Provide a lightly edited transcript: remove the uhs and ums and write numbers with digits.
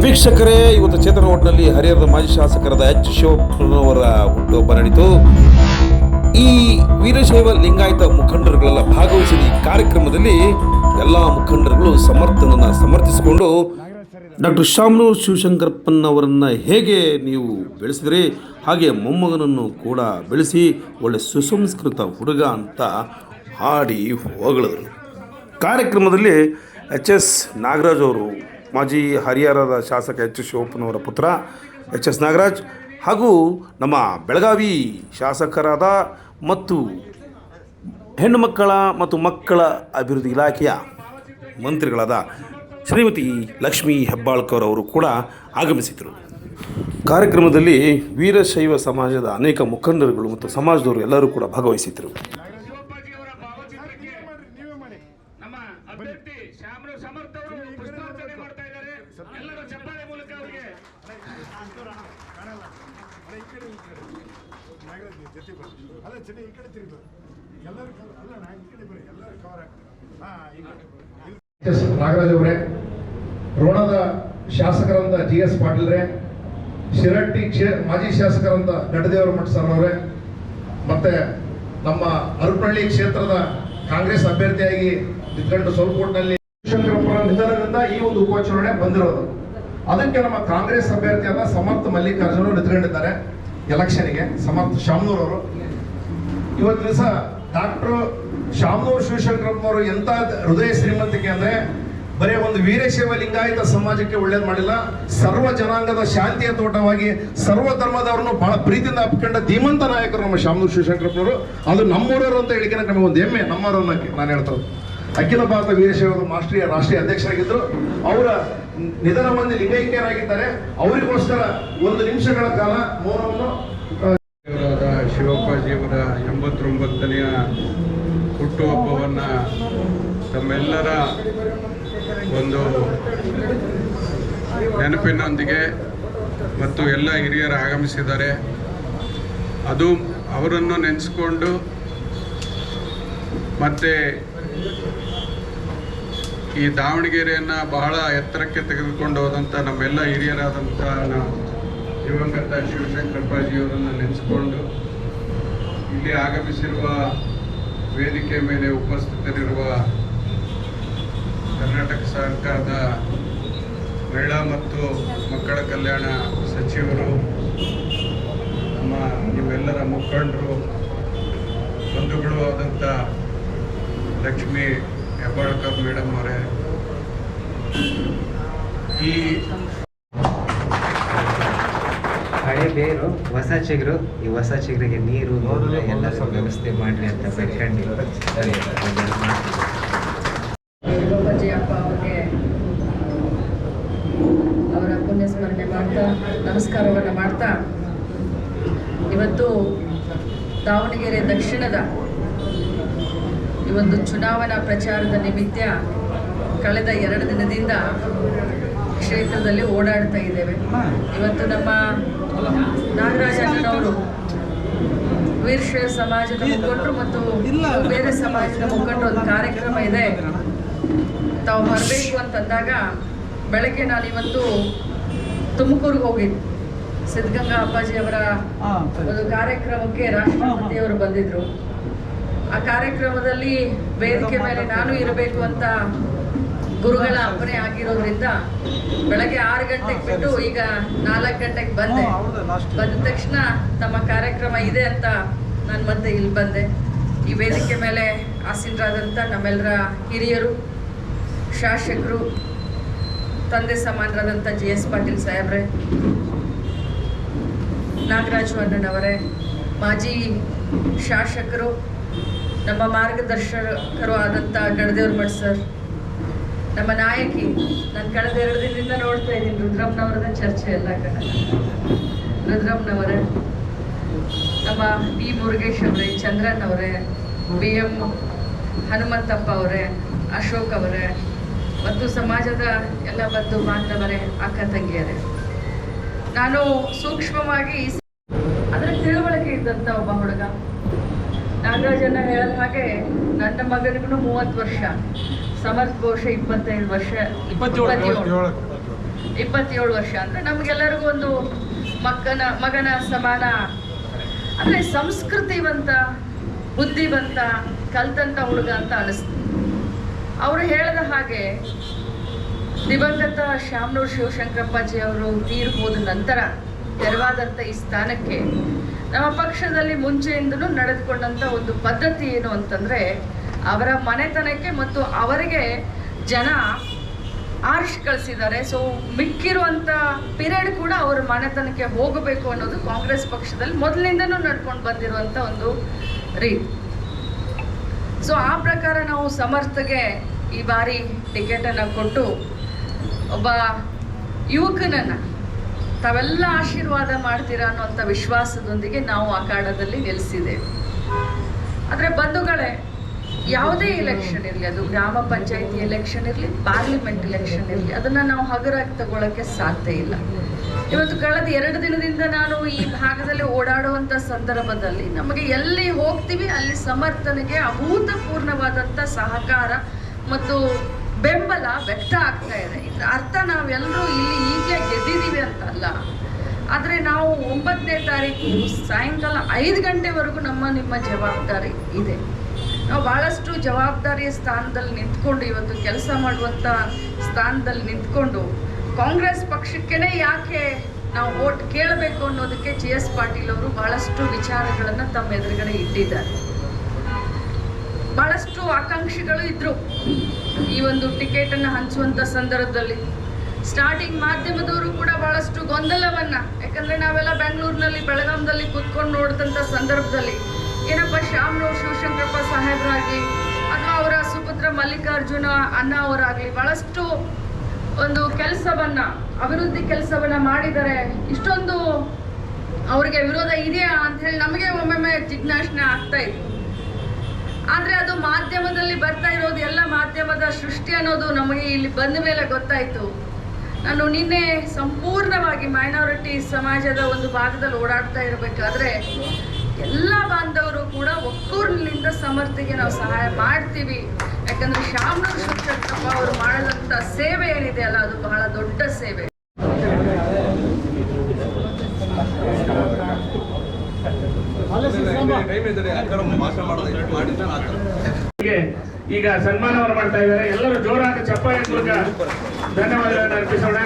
ವೀಕ್ಷಕರೇ, ಇವತ್ತು ಚೇತನ ಹೋಟೆಲ್ನಲ್ಲಿ ಹರಿಹರದ ಮಾಜಿ ಶಾಸಕರಾದ ಎಚ್ ಶಿವಪ್ಪನವರ ಹುಟ್ಟುಹಬ್ಬ ನಡೆಯಿತು. ಈ ವೀರಶೈವ ಲಿಂಗಾಯತ ಮುಖಂಡರುಗಳೆಲ್ಲ ಭಾಗವಹಿಸಿದ ಈ ಕಾರ್ಯಕ್ರಮದಲ್ಲಿ ಎಲ್ಲ ಮುಖಂಡರುಗಳು ಸಮರ್ಥನನ್ನು ಸಮರ್ಥಿಸಿಕೊಂಡು ಡಾಕ್ಟರ್ ಶಾಮನೂರು ಶಿವಶಂಕರಪ್ಪನವರನ್ನು ಹೇಗೆ ನೀವು ಬೆಳೆಸಿದ್ರಿ, ಹಾಗೆ ಮೊಮ್ಮಗನನ್ನು ಕೂಡ ಬೆಳೆಸಿ ಒಳ್ಳೆ ಸುಸಂಸ್ಕೃತ ಹುಡುಗ ಅಂತ ಹಾಡಿ ಹೊಗಳಿದರು. ಕಾರ್ಯಕ್ರಮದಲ್ಲಿ ಎಚ್ ಎಸ್ ನಾಗರಾಜ್ ಅವರು, ಮಾಜಿ ಹರಿಹರದ ಶಾಸಕ ಎಚ್ ಶಿವಪ್ಪನವರ ಪುತ್ರ ಎಚ್ ಎಸ್ ನಾಗರಾಜ್, ಹಾಗೂ ನಮ್ಮ ಬೆಳಗಾವಿ ಶಾಸಕರಾದ ಮತ್ತು ಹೆಣ್ಣು ಮಕ್ಕಳ ಮತ್ತು ಮಕ್ಕಳ ಅಭಿವೃದ್ಧಿ ಇಲಾಖೆಯ ಮಂತ್ರಿಗಳಾದ ಶ್ರೀಮತಿ ಲಕ್ಷ್ಮೀ ಹೆಬ್ಬಾಳ್ಕರ್ ಅವರು ಕೂಡ ಆಗಮಿಸಿದರು. ಕಾರ್ಯಕ್ರಮದಲ್ಲಿ ವೀರಶೈವ ಸಮಾಜದ ಅನೇಕ ಮುಖಂಡರುಗಳು ಮತ್ತು ಸಮಾಜದವರು ಎಲ್ಲರೂ ಕೂಡ ಭಾಗವಹಿಸಿದರು. ನಾಗರಾಜ್ ಅವರೇ, ರೋಣದ ಶಾಸಕರಂತ ಜಿ ಎಸ್ ಪಾಟೀಲ್ರೇ, ಶಿರಟ್ಟಿ ಮಾಜಿ ಶಾಸಕರಂತ ಗಡದೇವರ ಮಠ ಸರ್ ಅವರೇ, ಮತ್ತೆ ನಮ್ಮ ಹರಪನಹಳ್ಳಿ ಕ್ಷೇತ್ರದ ಕಾಂಗ್ರೆಸ್ ಅಭ್ಯರ್ಥಿಯಾಗಿ ನಿಂತ್ಕೊಂಡು ಸ್ವಲ್ಪೋಟ್ನಲ್ಲಿ ಶಿವಶಂಕರಪ್ಪರ ನಿಧನದಿಂದ ಈ ಒಂದು ಉಪಚುನಾವಣೆ ಬಂದಿರೋದು. ಅದಕ್ಕೆ ನಮ್ಮ ಕಾಂಗ್ರೆಸ್ ಅಭ್ಯರ್ಥಿಯಾದ ಸಮರ್ಥ ಮಲ್ಲಿಕಾರ್ಜುನ್ ಅವರು ನಿಂತ್ಕೊಂಡಿದ್ದಾರೆ ಎಲೆಕ್ಷನ್ಗೆ. ಸಮರ್ಥ ಶಾಮನೂರ್ ಅವರು ಇವತ್ತು ದಿವಸ ಡಾಕ್ಟರ್ ಶಾಮನೂರು ಶಿವಶಂಕರಪ್ಪನವರು ಎಂತ ಹೃದಯ ಶ್ರೀಮಂತಿಕೆ ಅಂದ್ರೆ ಬರೀ ಒಂದು ವೀರಶೈವ ಲಿಂಗಾಯತ ಸಮಾಜಕ್ಕೆ ಒಳ್ಳೇದು ಮಾಡಿಲ್ಲ, ಸರ್ವ ಜನಾಂಗದ ಶಾಂತಿಯ ತೋಟವಾಗಿ ಸರ್ವ ಧರ್ಮದವರನ್ನು ಬಹಳ ಪ್ರೀತಿಯಿಂದ ಅಪ್ಕೊಂಡ ಧೀಮಂತ ನಾಯಕರು ನಮ್ಮ ಶಾಮನೂರು ಶಿವಶಂಕರಪ್ಪನವರು. ಅದು ನಮ್ಮೂರವರು ಅಂತ ಹೇಳಿಕೆ ನಮಗೆ ಒಂದು ಹೆಮ್ಮೆ, ನಮ್ಮವರು ಅನ್ನೋಕ್ಕೆ ನಾನು ಹೇಳ್ತಾರೆ. ಅಖಿಲ ಭಾರತ ವೀರಶೈವದ ರಾಷ್ಟ್ರೀಯ ಅಧ್ಯಕ್ಷರಾಗಿದ್ದರು. ಅವರ ನಿಧನ ಹೊಂದಿ ಲಿಂಗೈಕ್ಯರಾಗಿದ್ದಾರೆ. ಅವರಿಗೋಸ್ಕರ 1 ನಿಮಿಷಗಳ ಕಾಲ ಮೌನವನ್ನು ಶಿವಪ್ಪಾಜಿಯವರ 89ನೆಯ ಹುಟ್ಟುಹಬ್ಬವನ್ನು ತಮ್ಮೆಲ್ಲರ ಒಂದು ನೆನಪಿನೊಂದಿಗೆ ಮತ್ತು ಎಲ್ಲ ಹಿರಿಯರು ಆಗಮಿಸಿದ್ದಾರೆ. ಅದು ಅವರನ್ನು ನೆನೆಸ್ಕೊಂಡು ಮತ್ತು ಈ ದಾವಣಗೆರೆಯನ್ನು ಬಹಳ ಎತ್ತರಕ್ಕೆ ತೆಗೆದುಕೊಂಡು ಹೋದಂಥ ನಮ್ಮೆಲ್ಲ ಹಿರಿಯರಾದಂಥ ದಿವಂಗತ ಶಿವಶಂಕರಪ್ಪಾಜಿಯವರನ್ನು ನೆನೆಸ್ಕೊಂಡು ಇಲ್ಲಿ ಆಗಮಿಸಿರುವ ವೇದಿಕೆ ಮೇಲೆ ಉಪಸ್ಥಿತರಿರುವ ಕರ್ನಾಟಕ ಸರ್ಕಾರದ ಮಹಿಳಾ ಮತ್ತು ಮಕ್ಕಳ ಕಲ್ಯಾಣ ಸಚಿವರು, ನಿಮ್ಮೆಲ್ಲರ ಮುಖಂಡರು, ಬಂಧುಗಳು ಆದಂಥ ಲಕ್ಷ್ಮೀ ಹೆಬ್ಬಾಳ್ಕರ್ ಮೇಡಮ್ ಅವರೇ, ಈ ಹಳೆ ಬೇರು ಹೊಸ ಚಿಗುರು, ಈ ಹೊಸ ಚಿಗುರಿಗೆ ನೀರು ಎಲ್ಲರೂ ವ್ಯವಸ್ಥೆ ಮಾಡಲಿ ಅಂತ ಬೇಡ್ಕೊಂಡು ಅಪ್ಪ ಅವ್ರಿಗೆ ಅವರ ಪುಣ್ಯಸ್ಮರಣೆ ಮಾಡ್ತಾ ನಮಸ್ಕಾರವನ್ನು ಮಾಡ್ತಾ, ಇವತ್ತು ದಾವಣಗೆರೆ ದಕ್ಷಿಣದ ಈ ಒಂದು ಚುನಾವಣಾ ಪ್ರಚಾರದ ನಿಮಿತ್ತ ಕಳೆದ 2 ದಿನದಿಂದ ಕ್ಷೇತ್ರದಲ್ಲಿ ಓಡಾಡ್ತಾ ಇದ್ದೇವೆ. ಇವತ್ತು ನಮ್ಮ ನಾಗರಾಜ್ ಅಣ್ಣನವರು ವೀರಶೈವ ಸಮಾಜದ ಮುಖಂಡರು ಮತ್ತು ಬೇರೆ ಸಮಾಜದ ಮುಖಂಡರು ಒಂದು ಕಾರ್ಯಕ್ರಮ ಇದೆ, ತಾವು ಬರಬೇಕು ಅಂತಂದಾಗ ಬೆಳಗ್ಗೆ ನಾನಿವತ್ತು ತುಮಕೂರಿಗೆ ಹೋಗಿದ್ದೆ. ಸಿದ್ಧಗಂಗಾ ಅಪ್ಪಾಜಿಯವರ ಒಂದು ಕಾರ್ಯಕ್ರಮಕ್ಕೆ ರಾಷ್ಟ್ರಪತಿಯವರು ಬಂದಿದ್ರು. ಆ ಕಾರ್ಯಕ್ರಮದಲ್ಲಿ ವೇದಿಕೆ ಮೇಲೆ ನಾನು ಇರಬೇಕು ಅಂತ ಗುರುಗಳ ಅಪ್ಪಣೆ ಆಗಿರೋದ್ರಿಂದ ಬೆಳಗ್ಗೆ 6 ಗಂಟೆಗೆ ಬಿಟ್ಟು ಈಗ 4 ಗಂಟೆಗೆ ಬಂದೆ. ಬಂದ ತಕ್ಷಣ ನಮ್ಮ ಕಾರ್ಯಕ್ರಮ ಇದೆ ಅಂತ ನಾನು ಮತ್ತೆ ಇಲ್ಲಿ ಬಂದೆ. ಈ ವೇದಿಕೆ ಮೇಲೆ ಆಸೀನರಾದಂಥ ನಮ್ಮೆಲ್ಲರ ಹಿರಿಯರು, ಶಾಸಕರು, ತಂದೆ ಸಮಾನರಾದಂಥ ಜಿ ಎಸ್ ಪಾಟೀಲ್ ಸಾಹೇಬ್ರೆ, ನಾಗರಾಜು ಅಣ್ಣನವರೇ, ಮಾಜಿ ಶಾಸಕರು, ನಮ್ಮ ಮಾರ್ಗದರ್ಶಕರು ಆದಂಥ ಗಡದೇವ್ರ ಮಠ ಸರ್, ನಮ್ಮ ನಾಯಕಿ, ನಾನು ಕಳೆದ 2 ದಿನದಿಂದ ನೋಡ್ತಾ ಇದ್ದೀನಿ ರುದ್ರಮ್ಮನವರದ ಚರ್ಚೆ ಎಲ್ಲ ರುದ್ರಮ್ಮನವರೇ, ನಮ್ಮ ಬಿ ಮುರುಗೇಶ್ ಅವರೇ, ಚಂದ್ರನ್ ಅವರೇ, BM ಹನುಮಂತಪ್ಪ ಅವರೇ, ಅಶೋಕ್ ಅವರೇ ಮತ್ತು ಸಮಾಜದ ಎಲ್ಲ ಬಂಧು ಬಾಂಧವರೇ, ಅಕ್ಕ ತಂಗಿಯರೇ, ನಾನು ಸೂಕ್ಷ್ಮವಾಗಿ ಅದರ ತಿಳುವಳಿಕೆ ಇದ್ದಂಥ ಒಬ್ಬ ಹುಡುಗ. ನಾಗರಾಜನ್ನ ಹೇಳಿದ ಹಾಗೆ ನನ್ನ ಮಗನಿಗೂ 30 ವರ್ಷ, ಸಮರ್ಥ ಬಹುಶಃ 25 ವರ್ಷ, 27. 27 ವರ್ಷ ಅಂದರೆ ನಮಗೆಲ್ಲರಿಗೂ ಒಂದು ಮಗನ ಸಮಾನ. ಅಂದರೆ ಸಂಸ್ಕೃತಿವಂತ, ಬುದ್ಧಿವಂತ, ಕಲ್ತಂತ ಹುಡುಗ ಅಂತ ಅನಿಸ್ತು. ಅವರು ಹೇಳಿದ ಹಾಗೆ ದಿವಂಗತ ಶಾಮನೂರು ಶಿವಶಂಕರಪ್ಪಾಜಿ ಅವರು ತೀರು ಹೋದ ನಂತರ ತೆರವಾದಂಥ ಈ ಸ್ಥಾನಕ್ಕೆ ನಮ್ಮ ಪಕ್ಷದಲ್ಲಿ ಮುಂಚೆಯಿಂದಲೂ ನಡೆದುಕೊಂಡಂಥ ಒಂದು ಪದ್ಧತಿ ಏನು ಅಂತಂದರೆ, ಅವರ ಮನೆತನಕ್ಕೆ ಮತ್ತು ಅವರಿಗೆ ಜನ ಆರಿಸಿ ಕಳಿಸಿದ್ದಾರೆ. ಸೊ ಮಿಕ್ಕಿರುವಂಥ ಪಿರಿಯಡ್ ಕೂಡ ಅವರ ಮನೆತನಕ್ಕೆ ಹೋಗಬೇಕು ಅನ್ನೋದು ಕಾಂಗ್ರೆಸ್ ಪಕ್ಷದಲ್ಲಿ ಮೊದಲಿಂದನೂ ನಡ್ಕೊಂಡು ಬಂದಿರುವಂಥ ಒಂದು ರೀತಿ. ಸೊ ಆ ಪ್ರಕಾರ ನಾವು ಸಮರ್ಥಗೆ ಈ ಬಾರಿ ಟಿಕೆಟನ್ನು ಕೊಟ್ಟು ಒಬ್ಬ ಯುವಕನನ್ನು ತಾವೆಲ್ಲ ಆಶೀರ್ವಾದ ಮಾಡ್ತೀರಾ ಅನ್ನೋಂಥ ವಿಶ್ವಾಸದೊಂದಿಗೆ ನಾವು ಅಖಾಡದಲ್ಲಿ ನಿಲ್ಲಿಸಿದ್ದೇವೆ. ಆದರೆ ಬಂಧುಗಳೇ, ಯಾವುದೇ ಎಲೆಕ್ಷನ್ ಇರಲಿ, ಅದು ಗ್ರಾಮ ಪಂಚಾಯಿತಿ ಎಲೆಕ್ಷನ್ ಇರಲಿ, ಪಾರ್ಲಿಮೆಂಟ್ ಎಲೆಕ್ಷನ್ ಇರಲಿ, ಅದನ್ನು ನಾವು ಹಗುರಾಗಿ ತಗೊಳ್ಳೋಕ್ಕೆ ಸಾಧ್ಯ ಇಲ್ಲ. ಇವತ್ತು ಕಳೆದ 2 ದಿನದಿಂದ ನಾನು ಈ ಭಾಗದಲ್ಲಿ ಓಡಾಡುವಂಥ ಸಂದರ್ಭದಲ್ಲಿ ನಮಗೆ ಎಲ್ಲಿ ಹೋಗ್ತೀವಿ ಅಲ್ಲಿ ಸಮರ್ಥನೆಗೆ ಅಭೂತಪೂರ್ಣವಾದಂಥ ಸಹಕಾರ ಮತ್ತು ಬೆಂಬಲ ವ್ಯಕ್ತ ಆಗ್ತಾ ಇದೆ. ಇದರ ಅರ್ಥ ನಾವೆಲ್ಲರೂ ಇಲ್ಲಿ ಈಗಲೇ ಗೆದ್ದಿದ್ದೀವಿ ಅಂತ ಅಲ್ಲ, ಆದರೆ ನಾವು 9ನೇ ತಾರೀಕು ಸಾಯಂಕಾಲ 5 ಗಂಟೆವರೆಗೂ ನಿಮ್ಮ ಜವಾಬ್ದಾರಿ ಇದೆ. ನಾವು ಭಾಳಷ್ಟು ಜವಾಬ್ದಾರಿಯ ಸ್ಥಾನದಲ್ಲಿ ನಿಂತ್ಕೊಂಡು, ಇವತ್ತು ಕೆಲಸ ಮಾಡುವಂಥ ಸ್ಥಾನದಲ್ಲಿ ನಿಂತ್ಕೊಂಡು ಕಾಂಗ್ರೆಸ್ ಪಕ್ಷಕ್ಕೇ ಯಾಕೆ ನಾವು ವೋಟ್ ಕೇಳಬೇಕು ಅನ್ನೋದಕ್ಕೆ GS ಪಾಟೀಲ್ ಅವರು ಭಾಳಷ್ಟು ವಿಚಾರಗಳನ್ನು ತಮ್ಮ ಎದುರುಗಡೆ ಇಟ್ಟಿದ್ದಾರೆ. ಭಾಳಷ್ಟು ಆಕಾಂಕ್ಷಿಗಳು ಇದ್ದರು ಈ ಒಂದು ಟಿಕೆಟನ್ನು ಹಂಚುವಂಥ ಸಂದರ್ಭದಲ್ಲಿ. ಸ್ಟಾರ್ಟಿಂಗ್ ಮಾಧ್ಯಮದವರು ಕೂಡ ಭಾಳಷ್ಟು ಗೊಂದಲವನ್ನು, ಯಾಕಂದರೆ ನಾವೆಲ್ಲ ಬೆಂಗಳೂರಿನಲ್ಲಿ ಬೆಳಗಾಂದಲ್ಲಿ ಕೂತ್ಕೊಂಡು ನೋಡಿದಂಥ ಸಂದರ್ಭದಲ್ಲಿ ಏನಪ್ಪ ಶಾಮನೂರು ಶಿವಶಂಕರಪ್ಪ ಸಾಹೇಬರಾಗಲಿ ಅಥವಾ ಅವರ ಸುಪುತ್ರ ಮಲ್ಲಿಕಾರ್ಜುನ ಅಣ್ಣ ಅವರಾಗಲಿ ಭಾಳಷ್ಟು ಒಂದು ಕೆಲಸವನ್ನು, ಅಭಿವೃದ್ಧಿ ಕೆಲಸವನ್ನು ಮಾಡಿದ್ದಾರೆ, ಇಷ್ಟೊಂದು ಅವರಿಗೆ ವಿರೋಧ ಇದೆಯಾ ಅಂಥೇಳಿ ನಮಗೆ ಒಮ್ಮೊಮ್ಮೆ ಜಿಜ್ಞಾಸನೆ ಆಗ್ತಾ ಇತ್ತು. ಆದರೆ ಅದು ಮಾಧ್ಯಮದಲ್ಲಿ ಬರ್ತಾ ಇರೋದು ಎಲ್ಲ ಮಾಧ್ಯಮದ ಸೃಷ್ಟಿ ಅನ್ನೋದು ನಮಗೆ ಇಲ್ಲಿ ಬಂದ ಮೇಲೆ ಗೊತ್ತಾಯಿತು. ನಾನು ನಿನ್ನೆ ಸಂಪೂರ್ಣವಾಗಿ ಮೈನಾರಿಟಿ ಸಮಾಜದ ಒಂದು ಭಾಗದಲ್ಲಿ ಓಡಾಡ್ತಾ ಇರಬೇಕಾದ್ರೆ ಎಲ್ಲ ಬಾಂಧವರು ಕೂಡ ಒಕ್ಕೂರಿನಿಂದ ಸಮರ್ಥಿಗೆ ನಾವು ಸಹಾಯ ಮಾಡ್ತೀವಿ. ಯಾಕಂದರೆ ಶಾಮನೂರು ಶಿವಶಂಕರಪ್ಪ ಅವರು ಮಾಡಿದಂಥ ಸೇವೆ ಏನಿದೆ ಅಲ್ಲ, ಅದು ಬಹಳ ದೊಡ್ಡ ಸೇವೆ. ಈಗ ಸನ್ಮಾನವನ್ನು ಮಾಡ್ತಾ ಇದ್ದಾರೆ. ಎಲ್ಲರೂ ಜೋರಾದ ಚಪ್ಪಾಳೆ ಮೂಲಕ ಧನ್ಯವಾದಗಳನ್ನು ಅರ್ಪಿಸೋಣ.